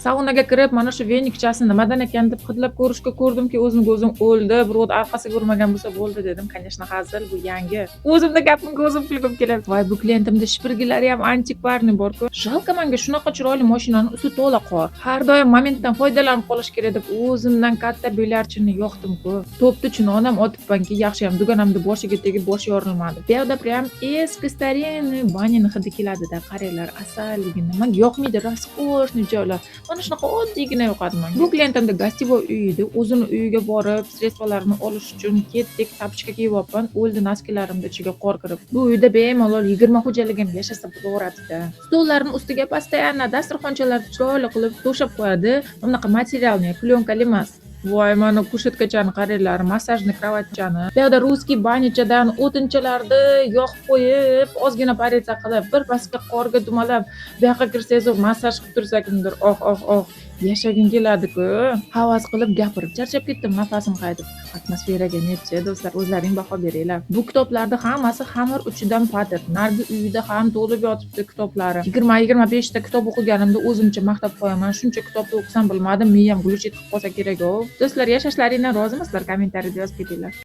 Saunaga kirib, mana shu venikchasi nimadan ekan deb hidlab ko'rdimki, o'zimga o'zim o'ldi. Birovni orqasiga urmagan bo'lsa bo'ldi dedim. Конечно, hazil bu yangi. O'zimda gapimga o'zim kulgim keladi. Voy, bu klientimda shpirgilari ham antikvarniy bor-ku. Jalka menga shunaqa chiroyli mashinani usti to'la qor. Har doim momentdan foydalanib qolish kerak deb o'zimdan katta belarchini yoqdim-ku. To'pni chunonam otibmanki, yaxshi ham dugonamni boshiga tegib boshi yorilmadi. Bu yerda prям eski старинный banyan hidi keladi-da. Qaranglar, asalligini. Menga yoqmaydi, roskoshniy joylar. Mana shunaqa oddiygina yoqadi menga. Bu klientimda gostivoy uy edi. O'zini uyiga borib, sredstvalarni olish uchun ketdik, tapchka kiyib olgan, o'ldi noskilarimni ichiga qor kirib. Bu uyda bemalol 20 xo'jaligim yashasa bo'laveradi-da. Stollarni ustiga постоянно dasturxonchalarni chiroyli qilib to'shab qo'yadi. Bunaqa materialni, plyonkali emas. Voy, mana kushetkachani qaranglar, massajni kravatchani. Bu yerda ruskiy banyachadan o'tinchalarni yoqib qo'yib, ozgina paritsa qilib, bir pasga qorga dumalab, bu yoqqa kirsangiz, massaj qilib tursa kimdir, yashaging keladi-ku. Havas qilib gapirib charchab ketdim, nafasim qaytib. Atmosferaga netchi, do'stlar, o'zlaring baho beringlar. Bu kitoblarda hammasi xamir uchidan patir. Nargi uyida ham to'lib yotibdi kitoblari. 20-25 ta kitob o'qiganimda o'zimcha maqtab qo'yaman. Shuncha kitobni o'qisam bilmadim, miyam guluch etib qolsa kerak-ku. Do'stlar, yashashlaringdan rozimisizlar? Kommentariyada yozib ketinglar.